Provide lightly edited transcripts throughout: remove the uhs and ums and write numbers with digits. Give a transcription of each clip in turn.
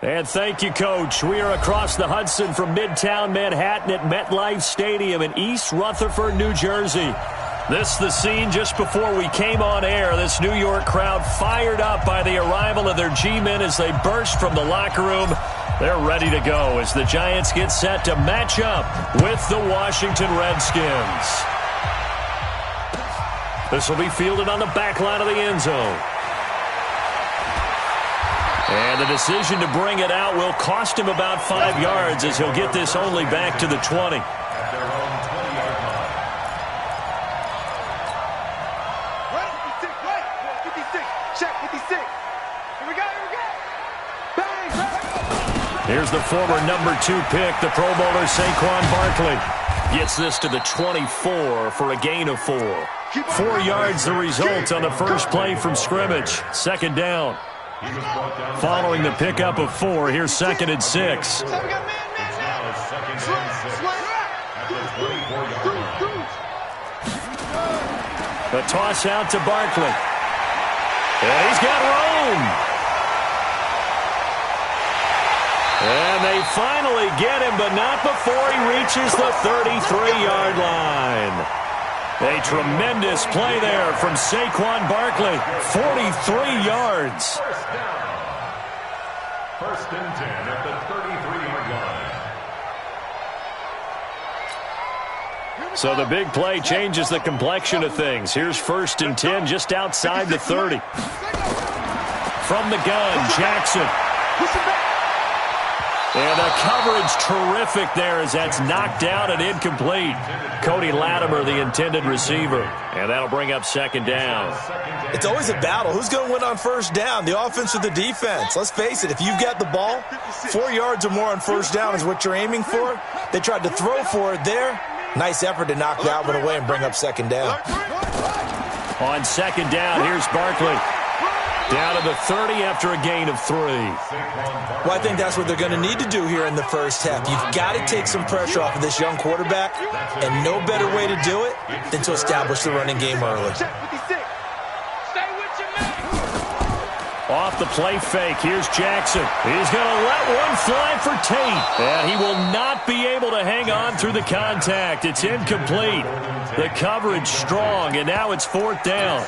And thank you, Coach. We are across the Hudson from Midtown Manhattan at MetLife Stadium in East Rutherford, New Jersey. This the scene just before we came on air. This New York crowd fired up by the arrival of their G-men as they burst from the locker room. They're ready to go as the Giants get set to match up with the Washington Redskins. This will be fielded on the back line of the end zone. And the decision to bring it out will cost him about 5 yards as he'll get this only back to the 20. Here's the former number 2 pick, the Pro Bowler Saquon Barkley. Gets this to the 24 for a gain of 4. 4 yards the result on the first play from scrimmage. Second down. Following the pickup of 4, here's 2nd and 6. The toss out to Barkley. And he's got room. And they finally get him, but not before he reaches the 33-yard line. A tremendous play there from Saquon Barkley. 43 yards. First and 10 at the 33-yard line. So the big play changes the complexion of things. Here's 1st and 10 just outside the 30. From the gun, Jackson. And the coverage terrific there as that's knocked down and incomplete. Cody Latimer, the intended receiver. And that'll bring up 2nd down. It's always a battle. Who's going to win on 1st down, the offense or the defense? Let's face it, if you've got the ball, 4 yards or more on 1st down is what you're aiming for. They tried to throw for it there. Nice effort to knock that one away and bring up 2nd down. On 2nd down, here's Barkley. Down to the 30 after a gain of 3. Well, I think that's what they're going to need to do here in the first half. You've got to take some pressure off of this young quarterback, and no better way to do it than to establish the running game early. Off the play fake, here's Jackson. He's going to let one fly for Tate. And he will not be able to hang on through the contact. It's incomplete. The coverage strong, and now it's 4th down.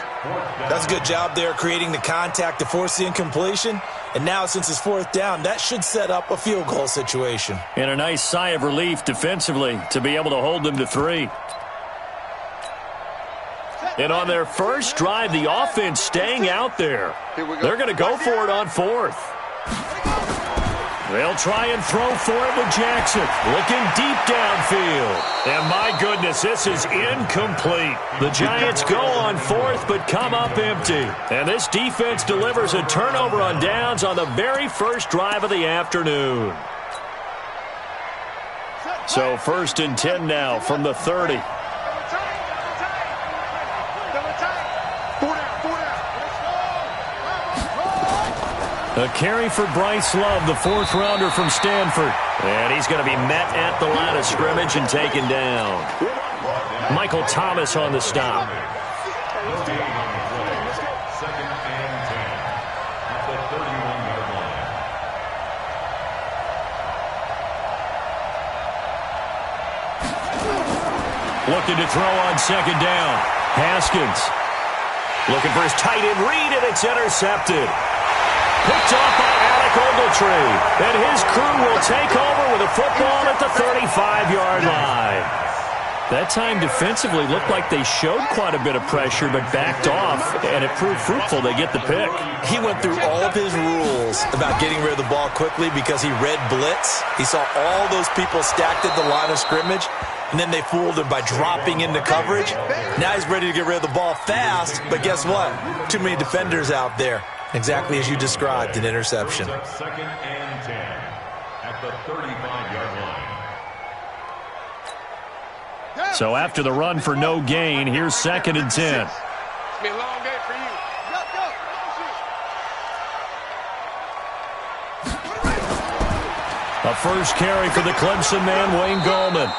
That's a good job there creating the contact to force the incompletion. And now since it's 4th down, that should set up a field goal situation. And a nice sigh of relief defensively to be able to hold them to 3. And on their first drive, the offense staying out there. They're going to go for it on 4th. They'll try and throw for it with Jackson. Looking deep downfield. And my goodness, this is incomplete. The Giants go on 4th but come up empty. And this defense delivers a turnover on downs on the very first drive of the afternoon. So 1st and 10 now from the 30. A carry for Bryce Love, the 4th-rounder from Stanford. And he's going to be met at the line of scrimmage and taken down. Michael Thomas on the stop. Looking to throw on 2nd down. Haskins looking for his tight end read, and it's intercepted. Picked off by Alec Ogletree. And his crew will take over with a football at the 35-yard line. That time defensively looked like they showed quite a bit of pressure but backed off, and it proved fruitful. They get the pick. He went through all of his rules about getting rid of the ball quickly because he read blitz. He saw all those people stacked at the line of scrimmage, and then they fooled him by dropping into coverage. Now he's ready to get rid of the ball fast, but guess what? Too many defenders out there. Exactly as you described, an interception. 2nd and 10 at the 35-yard line. So after the run for no gain, here's 2nd and 10. It's been a long day for you. A first carry for the Clemson man, Wayne Gallman.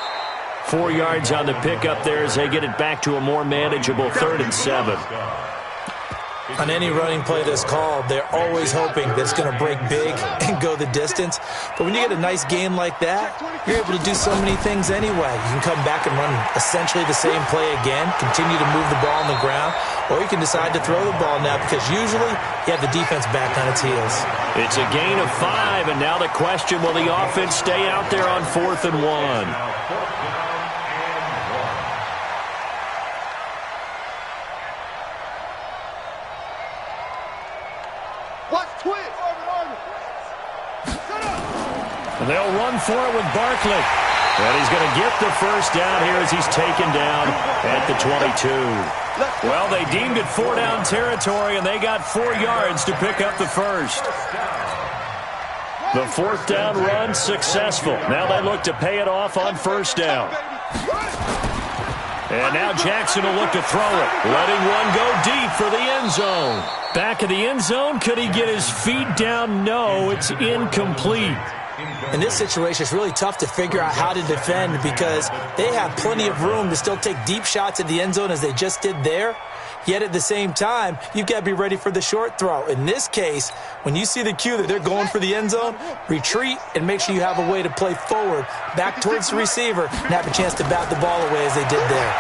4 yards on the pickup there as they get it back to a more manageable 3rd and 7. On any running play that's called, they're always hoping that it's going to break big and go the distance. But when you get a nice game like that, you're able to do so many things anyway. You can come back and run essentially the same play again, continue to move the ball on the ground, or you can decide to throw the ball now because usually you have the defense back on its heels. It's a gain of 5, and now the question, will the offense stay out there on 4th and 1? And they'll run for it with Barkley. And he's going to get the first down here as he's taken down at the 22. Well, they deemed it 4-down territory, and they got 4 yards to pick up the first. The 4th down run successful. Now they look to pay it off on 1st down. And now Jackson will look to throw it, letting one go deep for the end zone. Back of the end zone, could he get his feet down? No, it's incomplete. In this situation, it's really tough to figure out how to defend because they have plenty of room to still take deep shots at the end zone as they just did there. Yet at the same time, you've got to be ready for the short throw. In this case, when you see the cue that they're going for the end zone, retreat and make sure you have a way to play forward, back towards the receiver, and have a chance to bat the ball away as they did there.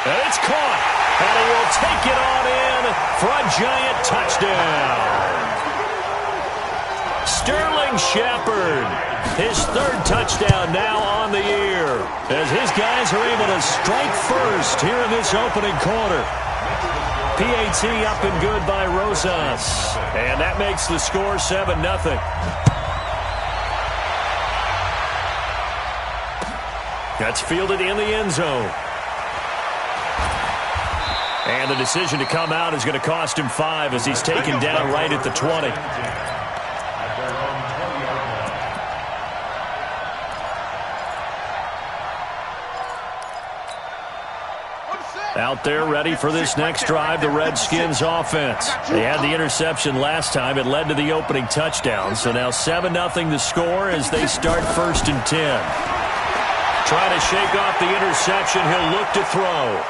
And it's caught, and he will take it on in for a giant touchdown. Sterling Shepard, his 3rd touchdown now on the year, as his guys are able to strike first here in this opening quarter. PAT up and good by Rosas, and that makes the score 7-0. That's fielded in the end zone. And the decision to come out is going to cost him 5 as he's taken down right at the 20. Out there ready for this next drive, the Redskins offense. They had the interception last time. It led to the opening touchdown. So now 7-0 the score as they start 1st and 10. Trying to shake off the interception. He'll look to throw.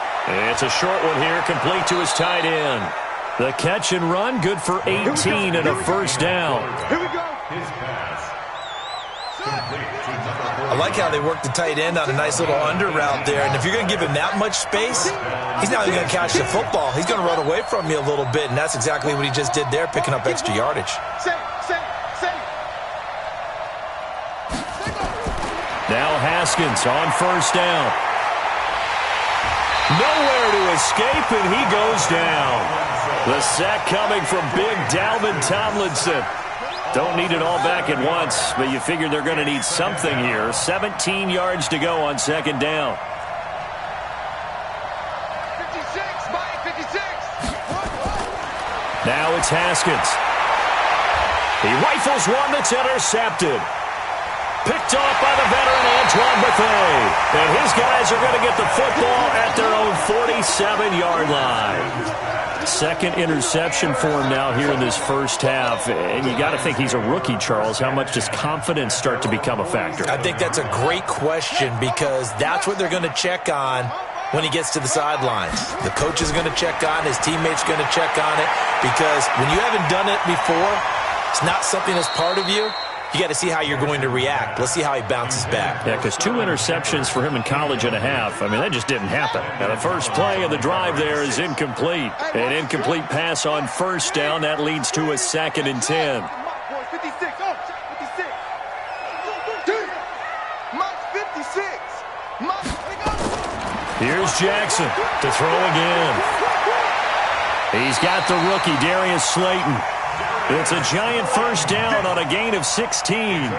It's a short one here, complete to his tight end. The catch and run, good for 18 and a 1st down. Here we go. His pass. I like how they work the tight end on a nice little under route there. And if you're going to give him that much space, he's not even going to catch the football. He's going to run away from you a little bit, and that's exactly what he just did there, picking up extra yardage. Now Haskins on 1st down. Nowhere to escape, and he goes down. The sack coming from big Dalvin Tomlinson. Don't need it all back at once, but you figure they're going to need something here. 17 yards to go on 2nd down. 56. Now it's Haskins. He rifles one that's intercepted. Picked off by the veteran Antoine Bethea. And his guys are going to get the football at their own 47-yard line. 2nd interception for him now here in this 1st half. And you got to think he's a rookie, Charles. How much does confidence start to become a factor? I think that's a great question because that's what they're going to check on when he gets to the sidelines. The coach is going to check on, his teammates are going to check on it because when you haven't done it before, it's not something that's part of you. You got to see how you're going to react. Let's see how he bounces back. Yeah, because 2 interceptions for him in college and a half. I mean, that just didn't happen. Now, the first play of the drive there is incomplete. An incomplete pass on 1st down. That leads to a 2nd and 10. Here's Jackson to throw again. He's got the rookie, Darius Slayton. It's a giant 1st down on a gain of 16. I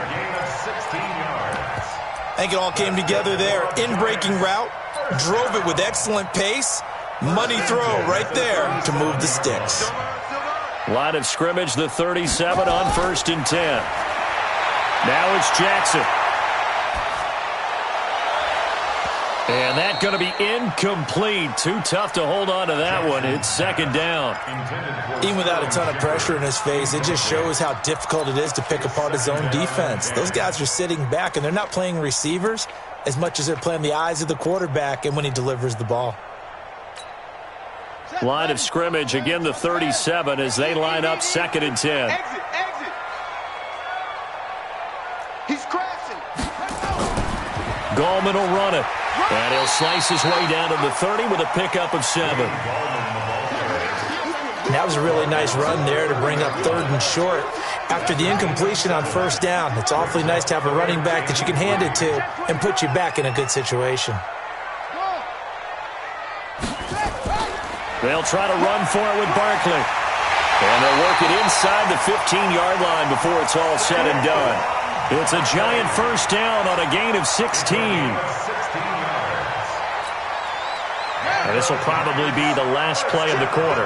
think it all came together there. In-breaking route, drove it with excellent pace. Money throw right there to move the sticks. Line of scrimmage, the 37 on 1st and 10. Now it's Jackson. And that's going to be incomplete. Too tough to hold on to that one. It's 2nd down. Even without a ton of pressure in his face, it just shows how difficult it is to pick apart his own defense. Those guys are sitting back, and they're not playing receivers as much as they're playing the eyes of the quarterback and when he delivers the ball. line of scrimmage. Again, the 37 as they line up 2nd and 10. Exit. He's crashing. Gallman will run it. And he'll slice his way down to the 30 with a pickup of 7. That was a really nice run there to bring up 3rd and short. After the incompletion on 1st down, it's awfully nice to have a running back that you can hand it to and put you back in a good situation. They'll try to run for it with Barkley. And they'll work it inside the 15-yard line before it's all said and done. It's a giant 1st down on a gain of 16. And this will probably be the last play of the quarter.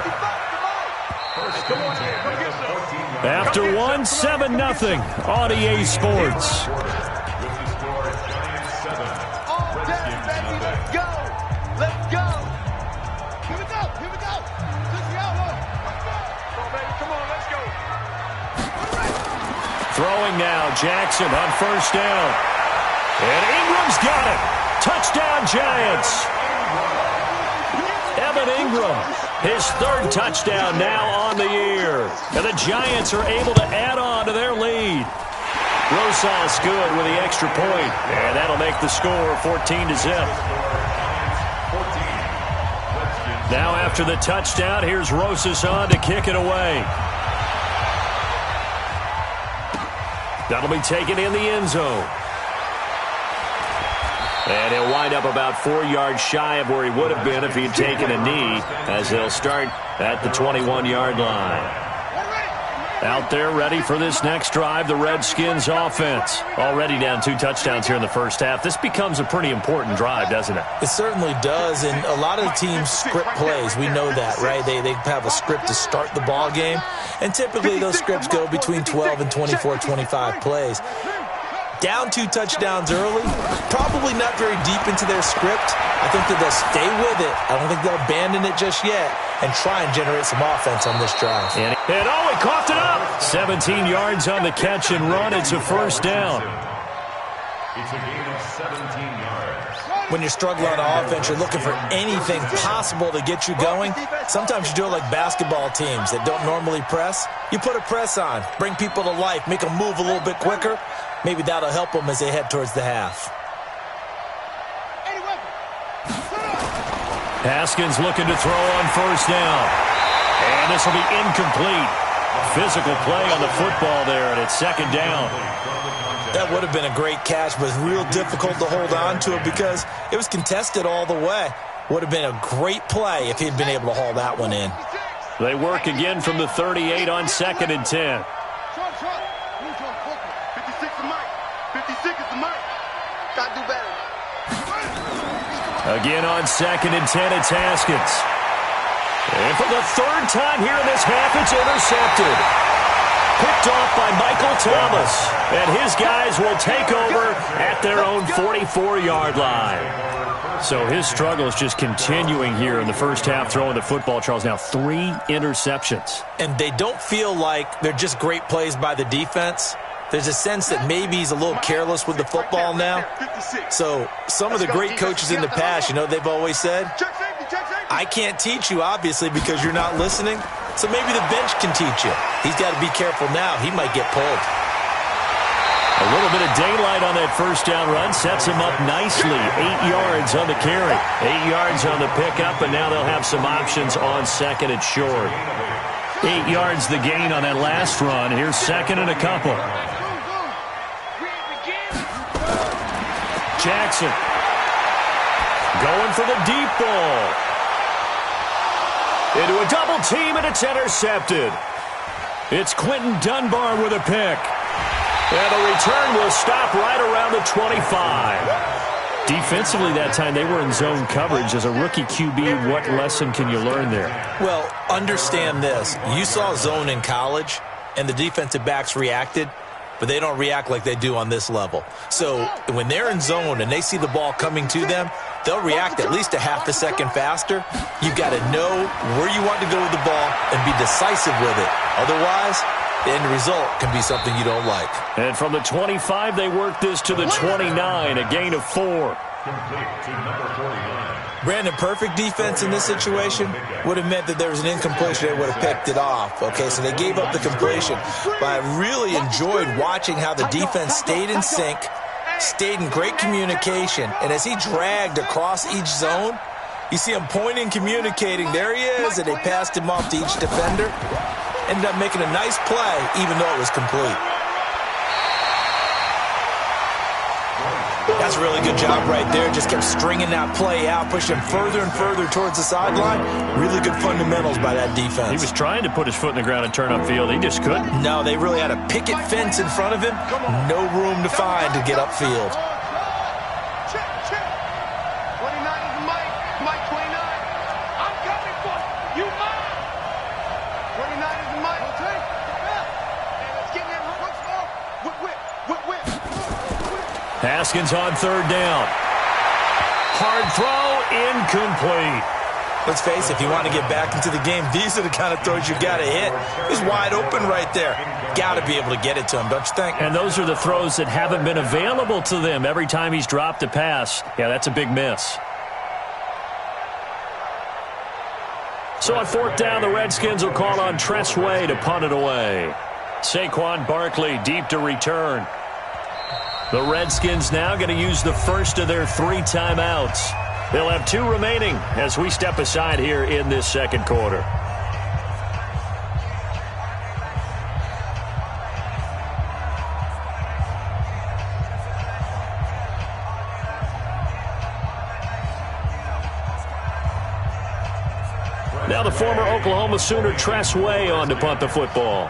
After 1, 7-0 on EA Sports. Let's go. Here we go. Come on, let's go. Throwing now, Jackson on 1st down. And Ingram's got it. Touchdown, Giants. Evan Ingram, his 3rd touchdown now on the year. And the Giants are able to add on to their lead. Rosas good with the extra point. And that'll make the score 14-0. Now after the touchdown, here's Rosas on to kick it away. That'll be taken in the end zone. And he'll wind up about 4 yards shy of where he would have been if he had taken a knee, as they'll start at the 21-yard line. Out there ready for this next drive, the Redskins offense. Already down 2 touchdowns here in the 1st half. This becomes a pretty important drive, doesn't it? It certainly does, and a lot of the teams script plays. We know that, right? They have a script to start the ball game, and typically those scripts go between 12 and 24, 25 plays. Down 2 touchdowns early, probably not very deep into their script. I think that they'll stay with it. I don't think they'll abandon it just yet and try and generate some offense on this drive. And he coughed it up. 17 yards on the catch and run. It's a 1st down. It's a gain of 17 yards. When you're struggling on offense, you're looking for anything possible to get you going. Sometimes you do it like basketball teams that don't normally press. You put a press on, bring people to life, make them move a little bit quicker. Maybe that'll help them as they head towards the half. Haskins looking to throw on 1st down. And this will be incomplete. Physical play on the football there, and it's 2nd down. That would have been a great catch, but it's real difficult to hold on to it because it was contested all the way. Would have been a great play if he'd been able to haul that one in. They work again from the 38 on 2nd and 10. 56 is Mike. 56 is the Mike. Gotta do better. Again on 2nd and 10, it's Haskins. And for the 3rd time here in this half, it's intercepted. Picked off by Michael Thomas. And his guys will take over at their own 44-yard line. So his struggle is just continuing here in the 1st half, throwing the football, Charles. Now 3 interceptions. And they don't feel like they're just great plays by the defense. There's a sense that maybe he's a little careless with the football now. So some of the great coaches in the past, you know, they've always said, I can't teach you, obviously, because you're not listening. So maybe the bench can teach you. He's got to be careful now. He might get pulled. A little bit of daylight on that 1st down run sets him up nicely. 8 yards on the carry, 8 yards on the pickup, and now they'll have some options on 2nd and short. 8 yards the gain on that last run. Here's 2nd and a couple. Jackson going for the deep ball. Into a double team, and it's intercepted. It's Quentin Dunbar with a pick. And the return will stop right around the 25. Defensively that time, they were in zone coverage. As a rookie QB, what lesson can you learn there? Well, understand this. You saw zone in college, and the defensive backs reacted, but they don't react like they do on this level. So when they're in zone and they see the ball coming to them, they'll react at least a half a second faster. You've got to know where you want to go with the ball and be decisive with it. Otherwise, the end result can be something you don't like. And from the 25, they work this to the 29, a gain of 4. Complete to number 49. Brandon, perfect defense in this situation would have meant that there was an incompletion. They would have picked it off. Okay, so they gave up the completion. But I really enjoyed watching how the defense stayed in sync, stayed in great communication, and as he dragged across each zone, you see him pointing, communicating. There he is, and they passed him off to each defender. Ended up making a nice play, even though it was complete. That's a really good job right there. Just kept stringing that play out, pushing him further and further towards the sideline. Really good fundamentals by that defense. He was trying to put his foot in the ground and turn upfield. He just couldn't. No, they really had a picket fence in front of him. No room to find to get upfield. Check, check. 29 is Mike. Mike 29. I'm coming for you, Mike. 29 is Mike. Okay. And let's get in. Let's go. Whip. Haskins on third down. Hard throw, incomplete. Let's face it, if you want to get back into the game, these are the kind of throws you got to hit. He's wide open right there. Got to be able to get it to him, don't you think? And those are the throws that haven't been available to them every time he's dropped a pass. Yeah, that's a big miss. So on fourth down, the Redskins will call on Tress Way to punt it away. Saquon Barkley deep to return. The Redskins now going to use the first of their 3 timeouts. They'll have 2 remaining as we step aside here in this second quarter. Now the former Oklahoma Sooner Tress Way on to punt the football.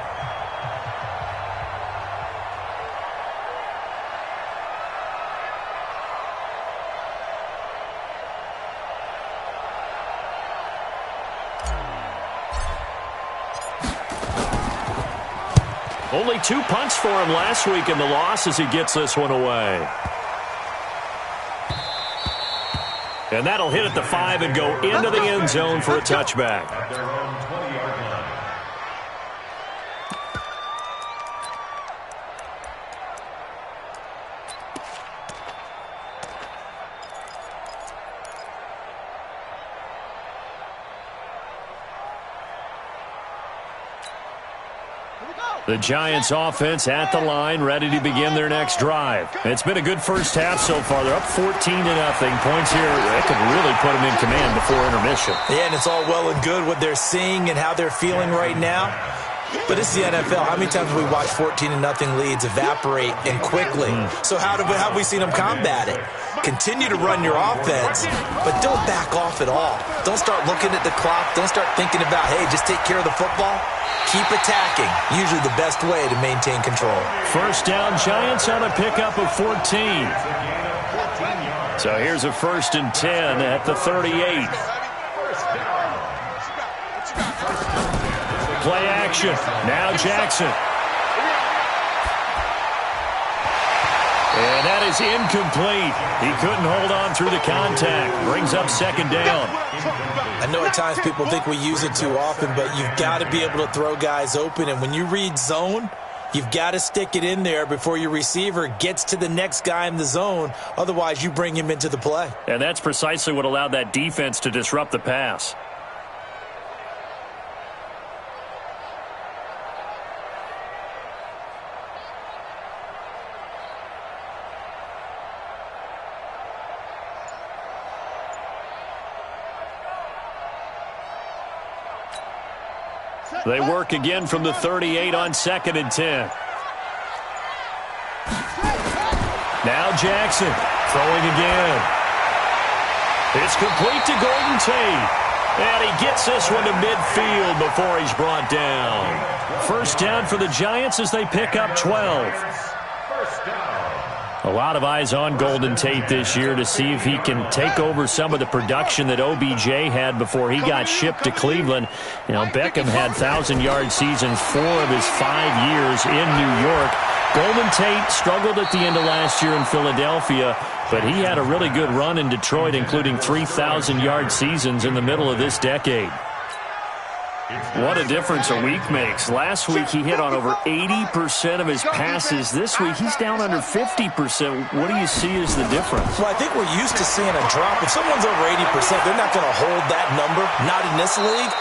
Only 2 punts for him last week in the loss as he gets this one away. And that'll hit at the 5 and go into the end zone for a touchback. At their own 20-yard line. The Giants offense at the line, ready to begin their next drive. It's been a good first half so far. They're up 14-0. Points here, that could really put them in command before intermission. Yeah, and it's all well and good what they're seeing and how they're feeling right now. But it's the NFL. How many times have we watched 14-0 leads evaporate and quickly? So how have we seen them combat it? Continue to run your offense, but don't back off at all. Don't start looking at the clock. Don't start thinking about, hey, just take care of the football. Keep attacking. Usually the best way to maintain control. First down, Giants on a pickup of 14. So here's a 1st and 10 at the 38. Play action. Now Jackson. And that is incomplete. He couldn't hold on through the contact. Brings up 2nd down. I know at times people think we use it too often, but you've got to be able to throw guys open. And when you read zone, you've got to stick it in there before your receiver gets to the next guy in the zone. Otherwise, you bring him into the play. And that's precisely what allowed that defense to disrupt the pass. They work again from the 38 on 2nd and 10. Now Jackson throwing again. It's complete to Golden Tate. And he gets this one to midfield before he's brought down. First down for the Giants as they pick up 12. First down. A lot of eyes on Golden Tate this year to see if he can take over some of the production that OBJ had before he got shipped to Cleveland. You know, Beckham had 1,000-yard seasons 4 of his 5 years in New York. Golden Tate struggled at the end of last year in Philadelphia, but he had a really good run in Detroit, including 3,000-yard seasons in the middle of this decade. What a difference a week makes. Last week he hit on over 80% of his passes. This week he's down under 50%. What do you see as the difference? Well, I think we're used to seeing a drop. If someone's over 80%, they're not going to hold that number, not in this league.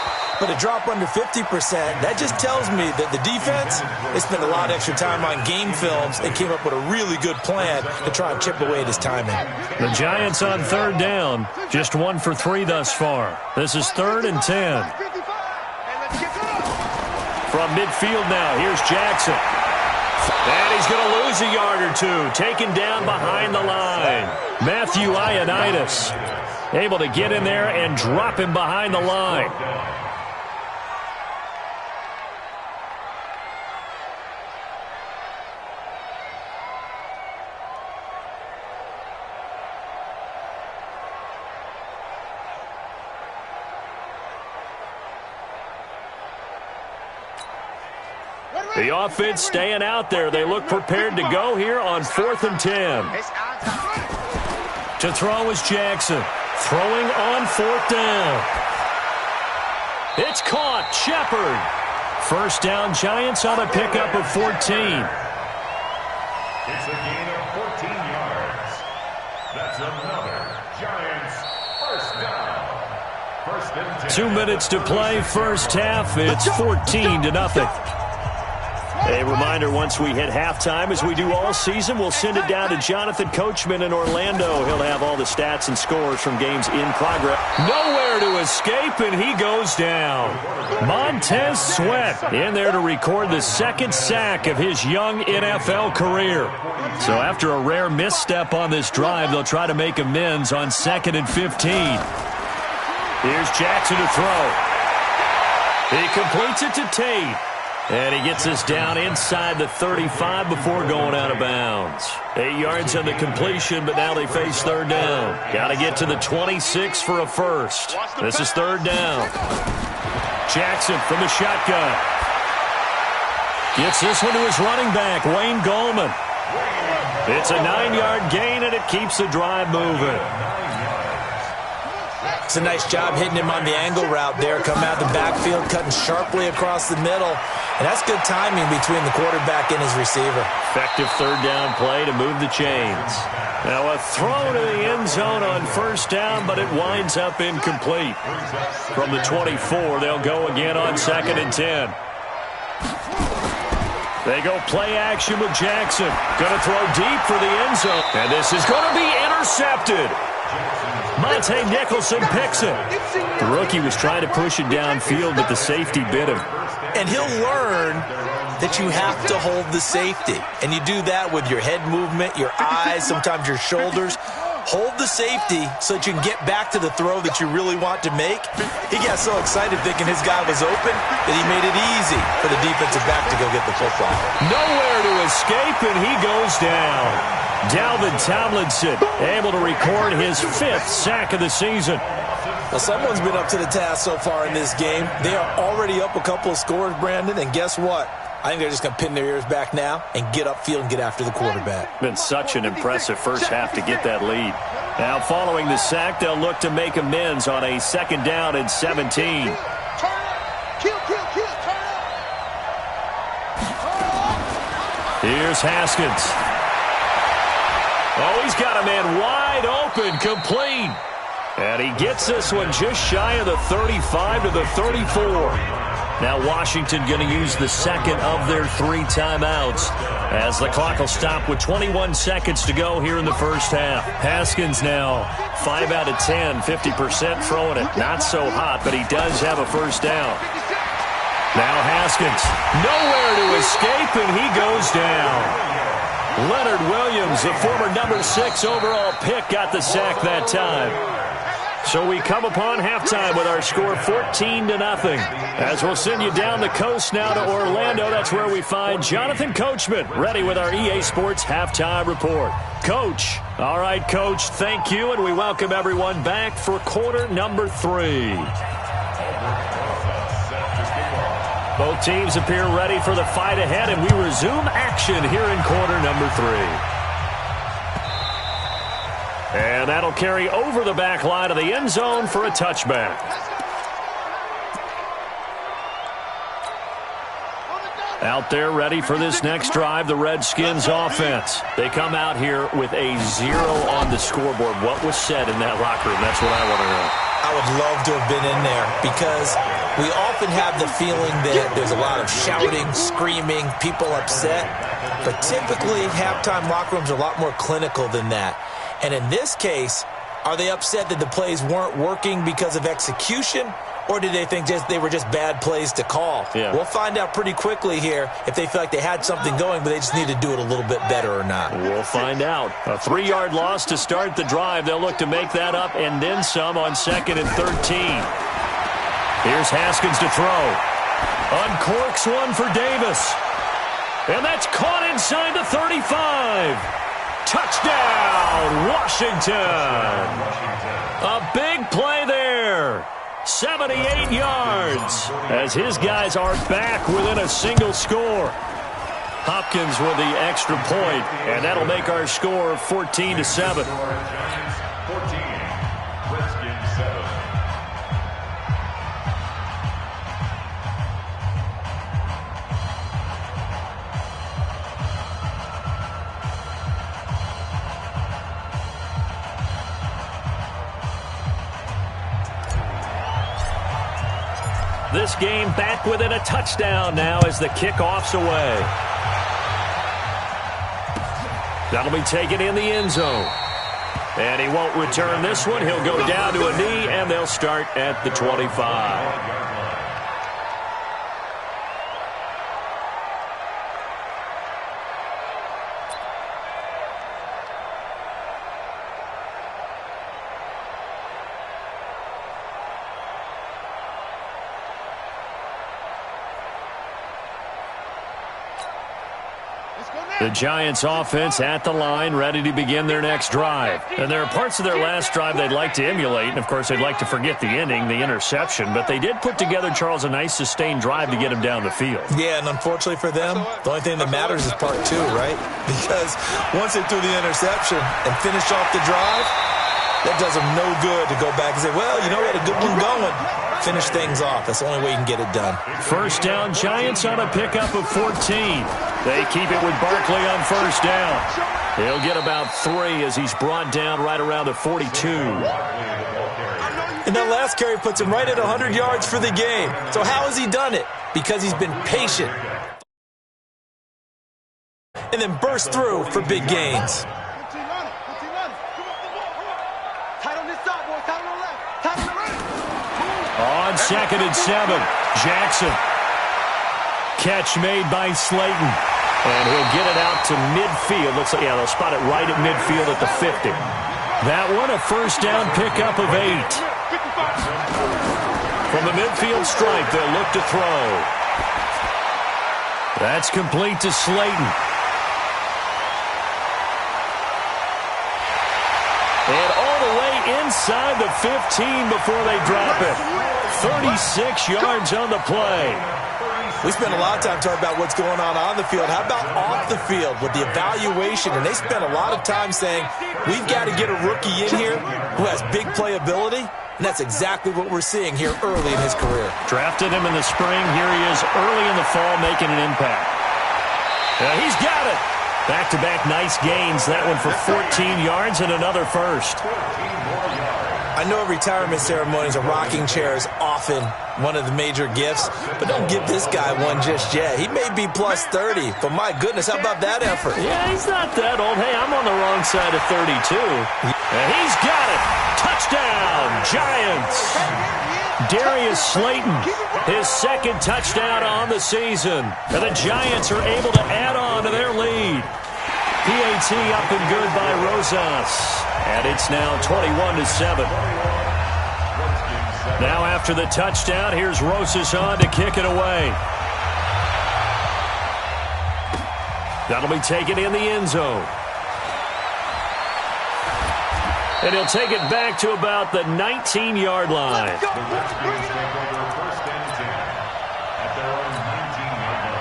But a drop under 50%, that just tells me that the defense, they spent a lot of extra time on game films and came up with a really good plan to try and chip away at his timing. The Giants on third down, just 1 for 3 thus far. This is 3rd and 10. From midfield now, here's Jackson. And he's going to lose a yard or two, taken down behind the line. Matthew Ioannidis able to get in there and drop him behind the line. The offense staying out there. They look prepared to go here on 4th and 10. To throw is Jackson. Throwing on 4th down. It's caught. Shepard. First down, Giants on a pickup of 14. It's a gain of 14 yards. That's another Giants first down. 1st and 10. 2 minutes to play, first half. It's 14-0. A reminder, once we hit halftime, as we do all season, we'll send it down to Jonathan Coachman in Orlando. He'll have all the stats and scores from games in progress. Nowhere to escape, and he goes down. Montez Sweat in there to record the 2nd sack of his young NFL career. So after a rare misstep on this drive, they'll try to make amends on 2nd and 15. Here's Jackson to throw. He completes it to Tate. And he gets us down inside the 35 before going out of bounds. 8 yards on the completion, but now they face 3rd down. Got to get to the 26 for a first. This is 3rd down. Jackson from the shotgun. Gets this one to his running back, Wayne Gallman. It's a 9-yard gain, and it keeps the drive moving. It's a nice job hitting him on the angle route there. Come out the backfield, cutting sharply across the middle. And that's good timing between the quarterback and his receiver. Effective 3rd down play to move the chains. Now a throw to the end zone on 1st down, but it winds up incomplete. From the 24, they'll go again on 2nd and 10. They go play action with Jackson. Going to throw deep for the end zone. And this is going to be intercepted. Monte Nicholson picks it. The rookie was trying to push it downfield, but the safety bit him. And he'll learn that you have to hold the safety. And you do that with your head movement, your eyes, sometimes your shoulders. Hold the safety so that you can get back to the throw that you really want to make. He got so excited thinking his guy was open that he made it easy for the defensive back to go get the football. Nowhere to escape, and he goes down. Dalvin Tomlinson able to record his 5th sack of the season. Well, someone's been up to the task so far in this game. They are already up a couple of scores, Brandon, and guess what? I think they're just going to pin their ears back now and get upfield and get after the quarterback. Been such an impressive first half to get that lead. Now, following the sack, they'll look to make amends on a 2nd down and 17. Here's Haskins. Oh, he's got a man wide open, complete. And he gets this one just shy of the 35 to the 34. Now Washington going to use the 2nd of their 3 timeouts as the clock will stop with 21 seconds to go here in the first half. Haskins now 5 out of 10, 50% throwing it. Not so hot, but he does have a first down. Now Haskins, nowhere to escape, and he goes down. Leonard Williams, the former number 6 overall pick, got the sack that time. So we come upon halftime with our score 14-0. As we'll send you down the coast now to Orlando. That's where we find Jonathan Coachman ready with our EA Sports halftime report. Coach. All right, Coach, thank you, and we welcome everyone back for quarter number 3. Both teams appear ready for the fight ahead, and we resume action here in quarter number 3. And that'll carry over the back line of the end zone for a touchback. Out there ready for this next drive, the Redskins offense. They come out here with a 0 on the scoreboard. What was said in that locker room? That's what I want to know. I would love to have been in there because we often have the feeling that there's a lot of shouting, screaming, people upset. But typically, halftime locker rooms are a lot more clinical than that. And in this case, are they upset that the plays weren't working because of execution? Or did they think they were just bad plays to call? Yeah. We'll find out pretty quickly here if they feel like they had something going, but they just need to do it a little bit better or not. We'll find out. A 3-yard loss to start the drive. They'll look to make that up and then some on 2nd and 13. Here's Haskins to throw. Uncorks one for Davis. And that's caught inside the 35. Touchdown, Washington. A big play there. 78 yards as his guys are back within a single score. Hopkins with the extra point, and that'll make our score 14-7. 14, Redskins 7. This game back within a touchdown now as the kickoff's away. That'll be taken in the end zone. And he won't return this one. He'll go down to a knee, and they'll start at the 25. The Giants offense at the line, ready to begin their next drive. And there are parts of their last drive they'd like to emulate, and of course they'd like to forget the inning, the interception, but they did put together, Charles, a nice sustained drive to get him down the field. Yeah, and unfortunately for them, the only thing that matters is part 2, right? Because once they threw the interception and finished off the drive, that does them no good to go back and say, well, you know, we had a good one going. Finish things off. That's the only way you can get it done. First down, Giants on a pickup of 14. They keep it with Barkley on first down. He'll get about 3 as he's brought down right around the 42. And that last carry puts him right at 100 yards for the game. So how has he done it? Because he's been patient. And then burst through for big gains. On 2nd and 7, Jackson. Catch made by Slayton. And he'll get it out to midfield. Looks like, yeah, they'll spot it right at midfield at the 50. That one, a first down pickup of 8. From the midfield stripe, they'll look to throw. That's complete to Slayton. And all the way inside the 15 before they drop it. 36 yards on the play. We spent a lot of time talking about what's going on the field. How about off the field with the evaluation? And they spent a lot of time saying, we've got to get a rookie in here who has big playability. And that's exactly what we're seeing here early in his career. Drafted him in the spring. Here he is early in the fall making an impact. He's got it. Back-to-back nice gains. That one for 14 yards and another first. I know retirement ceremonies, a rocking chair is often one of the major gifts, but don't give this guy one just yet. He may be plus 30, but my goodness, how about that effort? Yeah, he's not that old. Hey, I'm on the wrong side of 32. And he's got it. Touchdown, Giants. Darius Slayton, his second touchdown on the season. And the Giants are able to add on to their lead. PAT up and good by Rosas. And it's now 21-7. Now after the touchdown, here's Rosas on to kick it away. That'll be taken in the end zone. And he'll take it back to about the 19-yard line. The Redskins take over 1st and 10 at their own 19-yard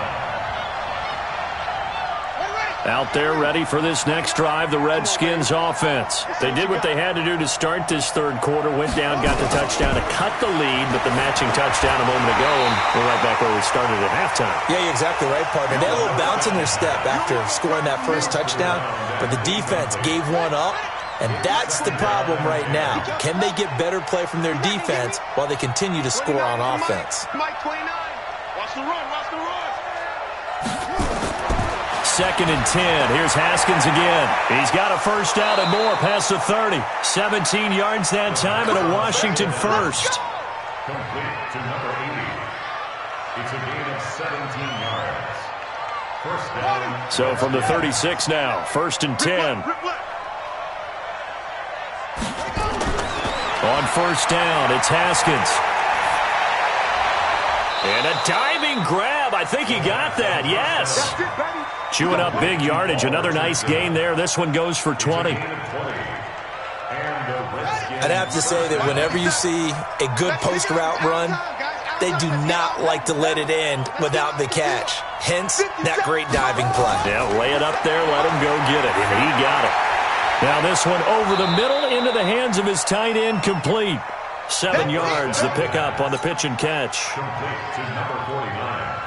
line. Out there ready for this next drive, the Redskins offense. They did what they had to do to start this third quarter, went down, got the touchdown to cut the lead, but the matching touchdown a moment ago, and we're right back where we started at halftime. Yeah, you're exactly right, partner. They had a little bounce in their step after scoring that first touchdown, but the defense gave one up, and that's the problem right now. Can they get better play from their defense while they continue to score on offense? Mike 29. Watch the run, watch the run. 2nd and 10. Here's Haskins again. He's got a first down and more past the 30. 17 yards that time and a Washington first. Complete to number 80. It's a gain of 17 yards. First down. So from the 36 now, 1st and 10. On first down, it's Haskins. And a diving grab. I think he got that. Yes. Chewing up big yardage. Another nice gain there. This one goes for 20. I'd have to say that whenever you see a good post route run, they do not like to let it end without the catch. Hence, that great diving play. Yeah, lay it up there, let him go get it, and he got it. Now this one over the middle into the hands of his tight end, complete. 7 yards, the pickup on the pitch and catch.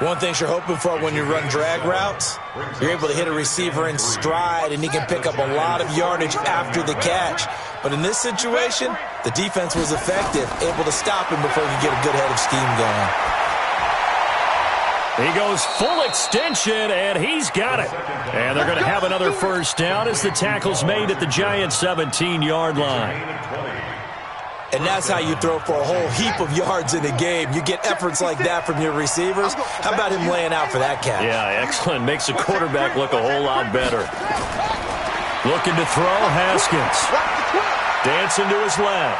One thing you're hoping for when you run drag routes, you're able to hit a receiver in stride, and he can pick up a lot of yardage after the catch. But in this situation, the defense was effective, able to stop him before he could get a good head of steam going. He goes full extension, and he's got it. And they're going to have another first down as the tackle's made at the Giants' 17-yard line. And that's how you throw for a whole heap of yards in a game. You get efforts like that from your receivers. How about him laying out for that catch? Yeah, excellent. Makes the quarterback look a whole lot better. Looking to throw, Haskins. Dancing to his left.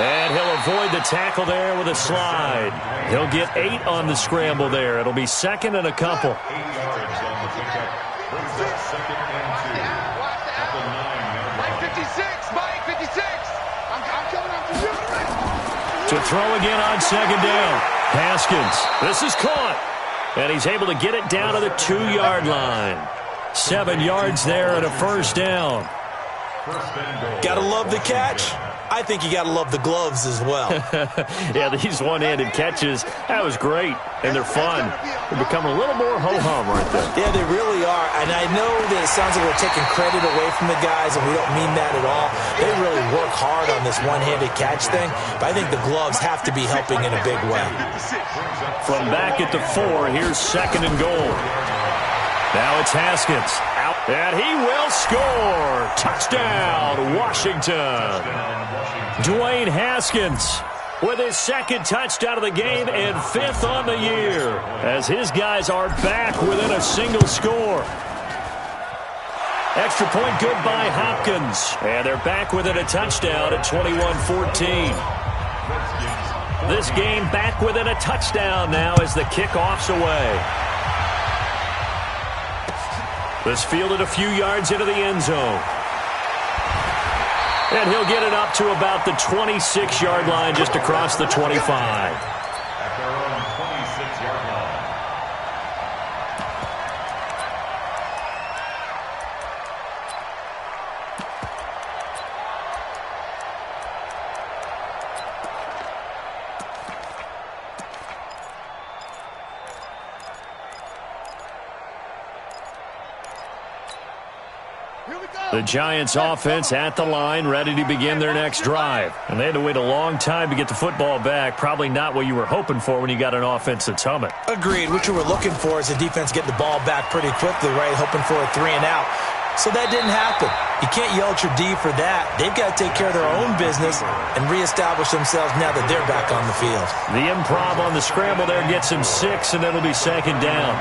And he'll avoid the tackle there with a slide. He'll get 8 on the scramble there. It'll be 2nd and a couple. 8 yards on the pickup. Brings up 2nd and 2. At the 9-yard line. Mike 56, Mike 56. I'm coming up to you. To throw again on 2nd down. Haskins. This is caught. And he's able to get it down to the 2-yard line. 7 yards there and a first down. Gotta love the catch. I think you got to love the gloves as well. Yeah, these one-handed catches, that was great, and they're fun. They're becoming a little more ho-hum right there. Yeah, they really are, and I know that it sounds like we're taking credit away from the guys, and we don't mean that at all. They really work hard on this one-handed catch thing, but I think the gloves have to be helping in a big way. From back at the 4, here's 2nd and goal. Now it's Haskins. Out, and he will score. Touchdown, Washington. Dwayne Haskins with his 2nd touchdown of the game and 5th on the year as his guys are back within a single score. Extra point good by Hopkins. And they're back within a touchdown at 21-14. This game back within a touchdown now as the kickoff's away. This fielded a few yards into the end zone. And he'll get it up to about the 26-yard line just across the 25. At their own 26-yard line. The Giants offense at the line, ready to begin their next drive. And they had to wait a long time to get the football back. Probably not what you were hoping for when you got an offense that's humming. Agreed. What you were looking for is the defense getting the ball back pretty quickly, right? Hoping for a 3 and out. So that didn't happen. You can't yell at your D for that. They've got to take care of their own business and reestablish themselves now that they're back on the field. The improv on the scramble there gets him 6, and it'll be 2nd down.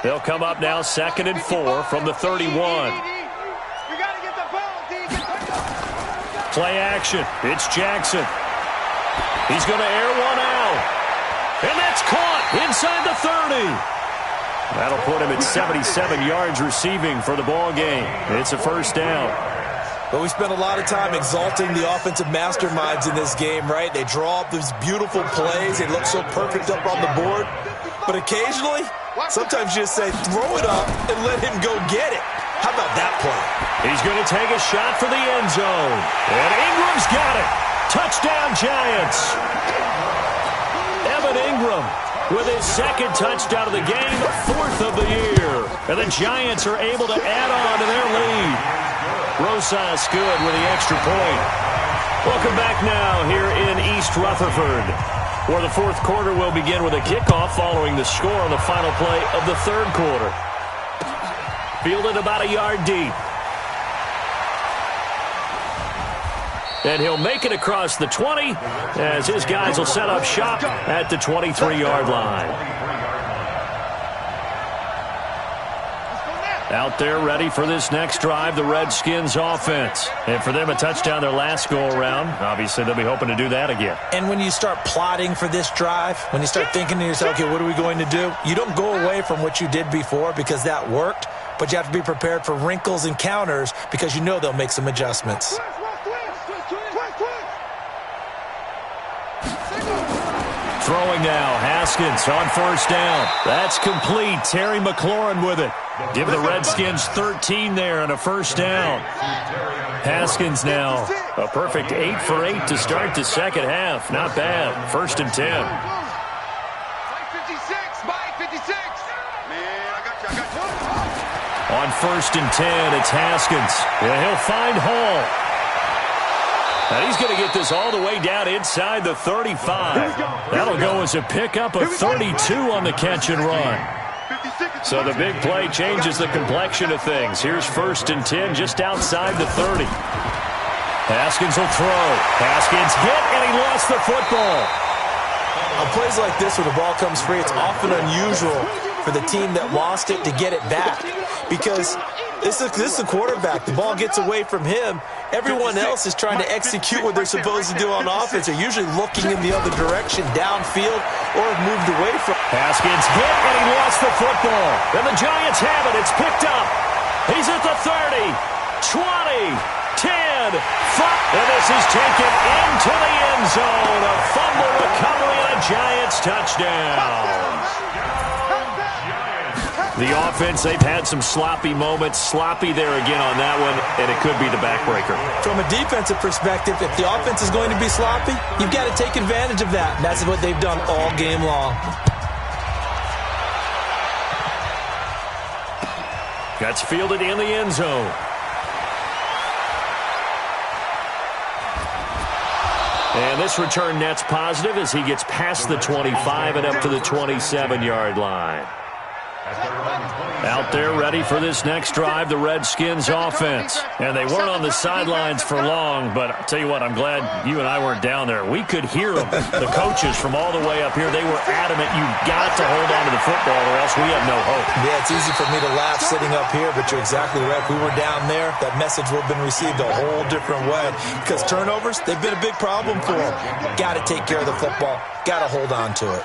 They'll come up now 2nd and 4 from the 31. Play action. It's Jackson. He's going to air one out. And that's caught inside the 30. That'll put him at 77 yards receiving for the ball game. It's a first down. But we spent a lot of time exalting the offensive masterminds in this game, right? They draw up these beautiful plays. They look so perfect up on the board. But occasionally, sometimes you just say, throw it up and let him go get it. How about that play? He's going to take a shot for the end zone. And Ingram's got it. Touchdown, Giants. Evan Ingram with his second touchdown of the game, fourth of the year. And the Giants are able to add on to their lead. Rosas good with the extra point. Welcome back now here in East Rutherford, where the fourth quarter will begin with a kickoff following the score on the final play of the third quarter. Fielded about a yard deep. And he'll make it across the 20 as his guys will set up shop at the 23-yard line. Out there ready for this next drive, the Redskins offense. And for them, a touchdown their last go-around. Obviously, they'll be hoping to do that again. And when you start plotting for this drive, when you start thinking to yourself, okay, what are we going to do? You don't go away from what you did before because that worked, but you have to be prepared for wrinkles and counters because you know they'll make some adjustments. Throwing now, Haskins on first down. That's complete. Terry McLaurin with it. Give the Redskins 13 there and a first down. Haskins now a perfect 8 for 8 to start the second half. Not bad. First and 10. On first and 10, it's Haskins. And he'll find Hall. And he's going to get this all the way down inside the 35. That'll go as a pickup of 32 on the catch and run. So the big play changes the complexion of things. Here's first and 10 just outside the 30. Haskins will throw. Haskins hit, and he lost the football. On plays like this where the ball comes free, it's often unusual for the team that lost it to get it back because this is the quarterback. The ball gets away from him. Everyone else is trying to execute what they're supposed to do on offense. They're usually looking in the other direction, downfield, or have moved away from. Haskins hit, and he lost the football. And the Giants have it. It's picked up. He's at the 30, 20, 10, 5. And this is taken into the end zone. A fumble recovery and a Giants touchdown. The offense, they've had some sloppy moments. Sloppy there again on that one, and it could be the backbreaker. From a defensive perspective, if the offense is going to be sloppy, you've got to take advantage of that. And that's what they've done all game long. That's fielded in the end zone. And this return net's positive as he gets past the 25 and up to the 27-yard line. Out there ready for this next drive, the Redskins offense. And they weren't on the sidelines for long, but I'll tell you what, I'm glad you and I weren't down there. We could hear them, the coaches from all the way up here. They were adamant, you've got to hold on to the football or else we have no hope. Yeah, it's easy for me to laugh sitting up here, but you're exactly right. If we were down there, that message would have been received a whole different way. Because turnovers, they've been a big problem for them. Got to take care of the football. Got to hold on to it.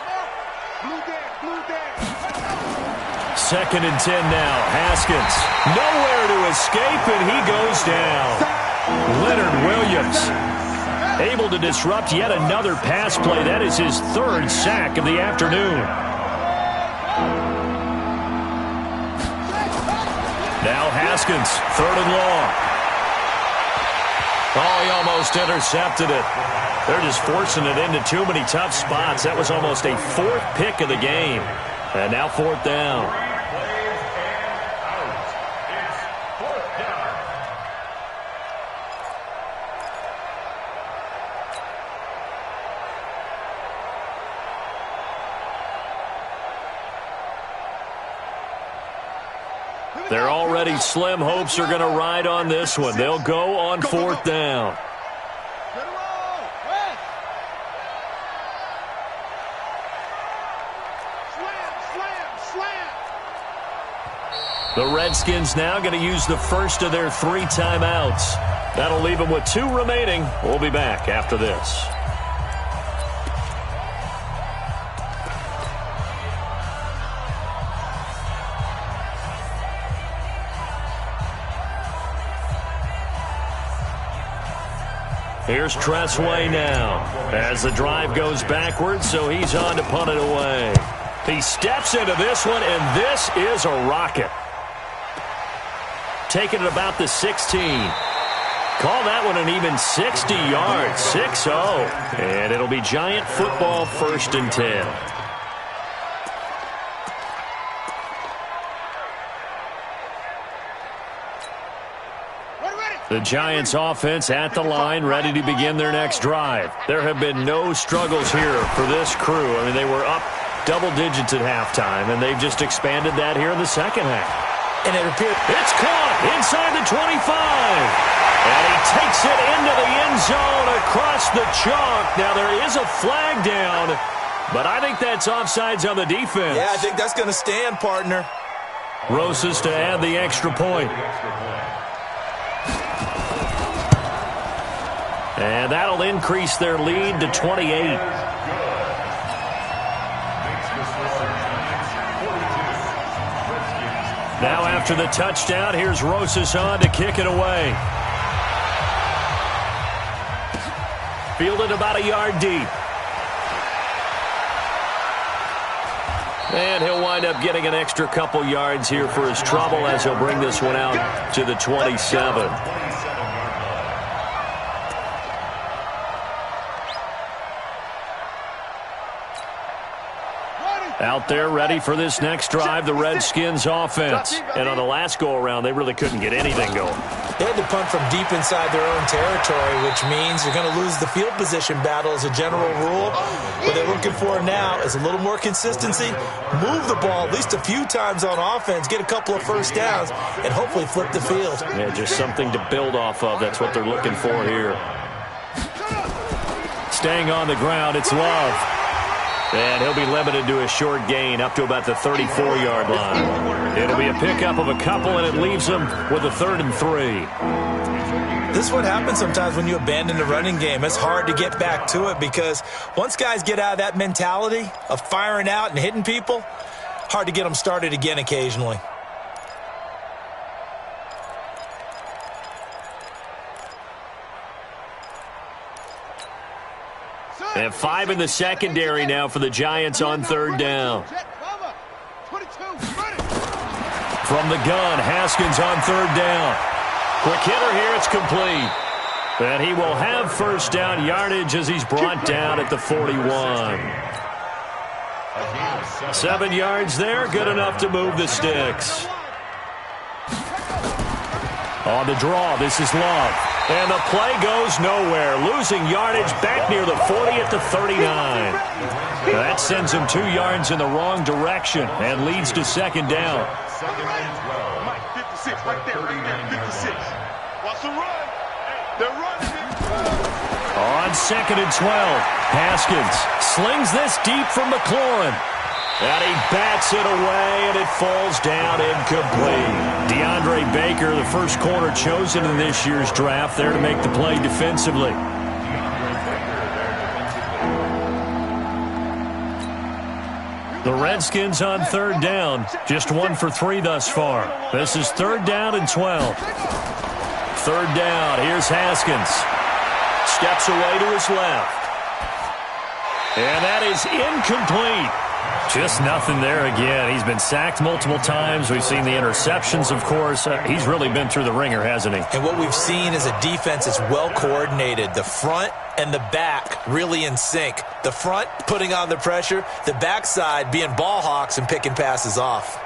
Second and 10 now. Haskins nowhere to escape, and he goes down. Leonard Williams able to disrupt yet another pass play. That is his third sack of the afternoon. Now Haskins, third and long. Oh, he almost intercepted it. They're just forcing it into too many tough spots. That was almost a fourth pick of the game. And now fourth down. Their already slim hopes are going to ride on this one. They'll go on fourth down. The Redskins now going to use the first of their 3 timeouts. That'll leave them with 2 remaining. We'll be back after this. Here's Tressway now as the drive goes backwards, so he's on to punt it away. He steps into this one, and this is a rocket. Taking it about the 16. Call that one an even 60 yards, 6-0. And it'll be Giant football, 1st and 10. The Giants offense at the line, ready to begin their next drive. There have been no struggles here for this crew. I mean, they were up double digits at halftime, and they've just expanded that here in the second half. And it appears it's caught inside the 25. And he takes it into the end zone across the chalk. Now, there is a flag down, but I think that's offsides on the defense. Yeah, I think that's going to stand, partner. Rosas to add the extra point. And that'll increase their lead to 28. Now after the touchdown, here's Rosas on to kick it away. Fielded about a yard deep. And he'll wind up getting an extra couple yards here for his trouble as he'll bring this one out to the 27. Out there ready for this next drive, the Redskins offense. And on the last go-around, they really couldn't get anything going. They had to punt from deep inside their own territory, which means you're going to lose the field position battle as a general rule. What they're looking for now is a little more consistency, move the ball at least a few times on offense, get a couple of first downs, and hopefully flip the field. Yeah, just something to build off of. That's what they're looking for here. Staying on the ground, it's Love. And he'll be limited to a short gain up to about the 34-yard line. It'll be a pickup of a couple, and it leaves them with a 3rd and 3. This is what happens sometimes when you abandon the running game. It's hard to get back to it because once guys get out of that mentality of firing out and hitting people, hard to get them started again occasionally. And 5 in the secondary now for the Giants on 3rd down. From the gun, Haskins on 3rd down. Quick hitter here, it's complete. And he will have first down yardage as he's brought down at the 41. 7 yards there, good enough to move the sticks. On the draw, this is Love. And the play goes nowhere. Losing yardage back near the 40 at the 39. That sends him 2 yards in the wrong direction and leads to 2nd down. Mike, 56, right there, 56. Watch the run. They're running it. On 2nd and 12, Haskins slings this deep from McLaurin. And he bats it away, and it falls down incomplete. DeAndre Baker, the first corner chosen in this year's draft, there to make the play defensively. The Redskins on 3rd down, just 1 for 3 thus far. This is 3rd down and 12. 3rd down, here's Haskins. Steps away to his left. And that is incomplete. Just nothing there again. He's been sacked multiple times. We've seen the interceptions, of course. He's really been through the ringer, hasn't he? And what we've seen is a defense that's well coordinated. The front and the back really in sync. The front putting on the pressure, the backside being ball hawks and picking passes off.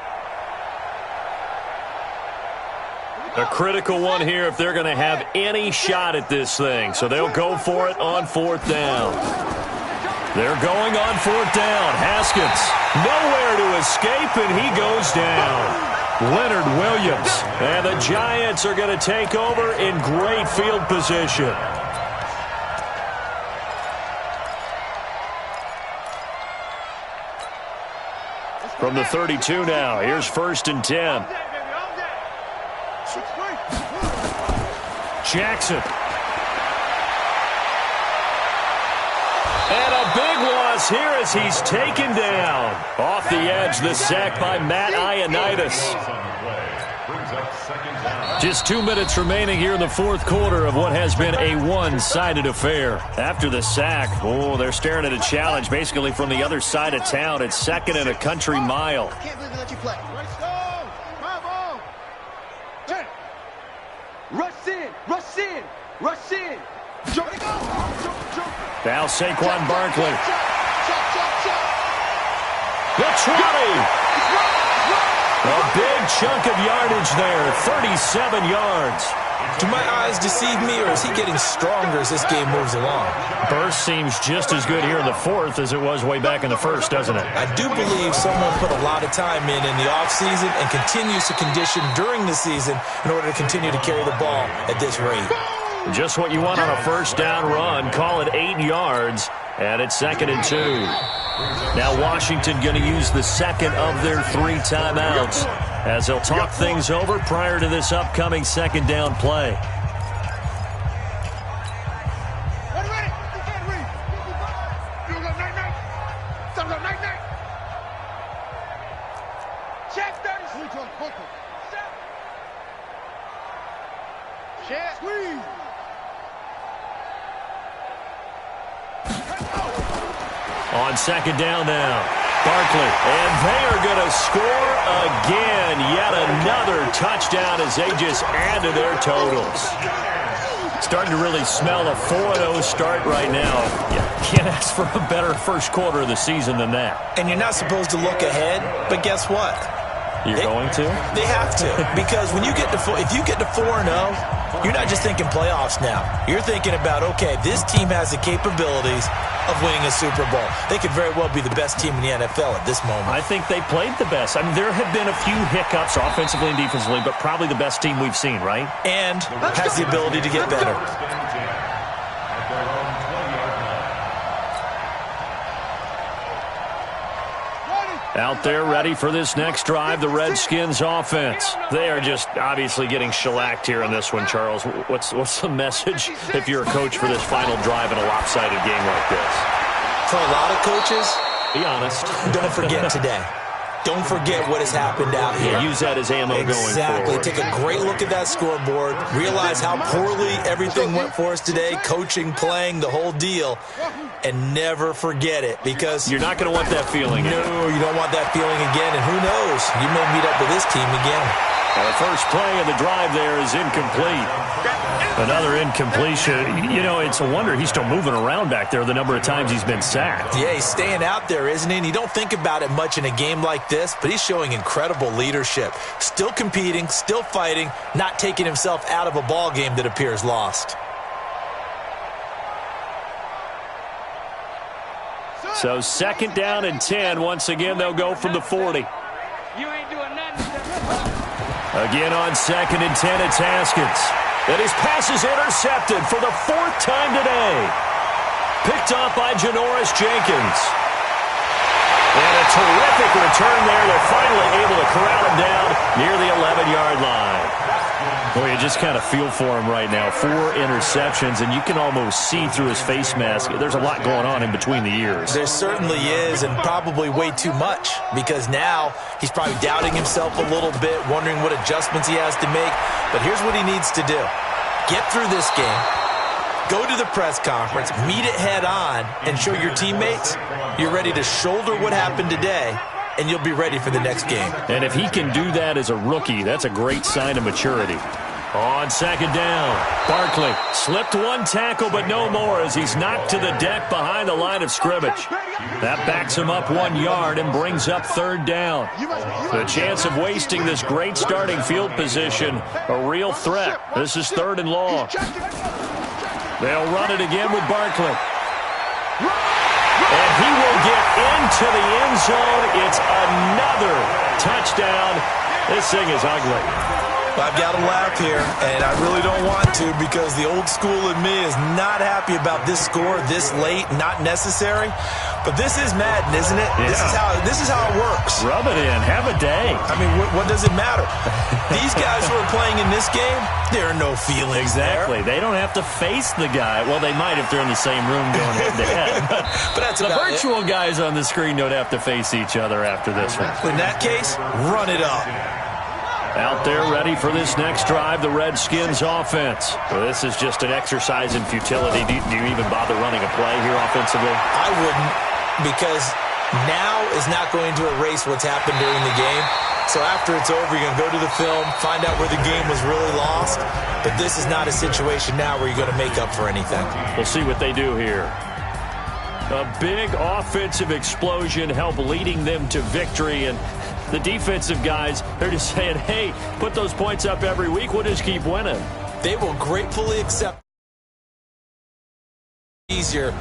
A critical one here if they're going to have any shot at this thing. So they'll go for it on 4th down. They're going on 4th down. Haskins, nowhere to escape, and he goes down. Leonard Williams. And the Giants are going to take over in great field position. From the 32 now, here's 1st and 10. Jackson. And a big loss here as he's taken down. Off the edge, the sack by Matt Ioannidis. Brings up second down. Just 2 minutes remaining here in the fourth quarter of what has been a one-sided affair. After the sack, they're staring at a challenge basically from the other side of town. It's second and a country mile. Can't believe they let you play. Rush in, rush in, rush in. Now Saquon Barkley. The 20. A big chunk of yardage there, 37 yards. Do my eyes deceive me, or is he getting stronger as this game moves along? Burst seems just as good here in the fourth as it was way back in the first, doesn't it? I do believe someone put a lot of time in the offseason and continues to condition during the season in order to continue to carry the ball at this rate. Just what you want on a first down run. Call it 8 yards, and it's second and 2. Now Washington going to use the second of their 3 timeouts as they'll talk things over prior to this upcoming second down play. On second down now, Barkley, and they are going to score again. Yet another touchdown as they just add to their totals. Starting to really smell a 4-0 start right now. You can't ask for a better first quarter of the season than that. And you're not supposed to look ahead, but guess what? You're going to? They have to, because when you get to if you get to 4-0, you're not just thinking playoffs now. You're thinking about, okay, this team has the capabilities of winning a Super Bowl. They could very well be the best team in the NFL at this moment. I think they played the best. I mean, there have been a few hiccups offensively and defensively, but probably the best team we've seen, right? And has the ability to get better. Out there ready for this next drive, the Redskins offense. They are just obviously getting shellacked here in this one, Charles. What's the message if you're a coach for this final drive in a lopsided game like this? For a lot of coaches, be honest. Don't forget today. Don't forget what has happened out here. Yeah, use that as ammo going forward. Exactly. Take a great look at that scoreboard. Realize how poorly everything went for us today. Coaching, playing, the whole deal. And never forget it, because you're not going to want that feeling. No, you don't want that feeling again. And who knows? You may meet up with this team again. Well, the first play of the drive there is incomplete. Another incompletion. You know, it's a wonder he's still moving around back there the number of times he's been sacked. Yeah, he's staying out there, isn't he? And you don't think about it much in a game like this, but he's showing incredible leadership. Still competing, still fighting, not taking himself out of a ball game that appears lost. So second down and 10. Once again, they'll go from the 40. You ain't doing nothing. Again on second and 10, it's Haskins. And his pass is intercepted for the 4th time today. Picked off by Janoris Jenkins. And a terrific return there. They're finally able to corral him down near the 11-yard line. Boy, you just kind of feel for him right now. 4 interceptions, and you can almost see through his face mask. There's a lot going on in between the ears. There certainly is, and probably way too much, because now he's probably doubting himself a little bit, wondering what adjustments he has to make. But here's what he needs to do. Get through this game, go to the press conference, meet it head on, and show your teammates you're ready to shoulder what happened today, and you'll be ready for the next game. And if he can do that as a rookie, that's a great sign of maturity. On second down, Barkley slipped one tackle, but no more as he's knocked to the deck behind the line of scrimmage. That backs him up 1 yard and brings up third down. The chance of wasting this great starting field position, a real threat. This is 3rd and long. They'll run it again with Barkley. And he will get into the end zone. It's another touchdown. This thing is ugly. I've got to laugh here, and I really don't want to, because the old school in me is not happy about this score this late, not necessary. But this is Madden, isn't it? Yeah. This is how it works. Rub it in. Have a day. I mean, what does it matter? These guys who are playing in this game, there are no feelings exactly. there. They don't have to face the guy. Well, they might if they're in the same room going head-to-head. But that's the virtual guys on the screen don't have to face each other after this one. In that case, run it up. Out there ready for this next drive, the Redskins offense. Well, this is just an exercise in futility. Do you even bother running a play here offensively? I wouldn't, because now is not going to erase what's happened during the game. So after it's over, you're going to go to the film, find out where the game was really lost. But this is not a situation now where you're going to make up for anything. We'll see what they do here. A big offensive explosion helped leading them to victory. And the defensive guys, they're just saying, hey, put those points up every week. We'll just keep winning. They will gratefully accept easier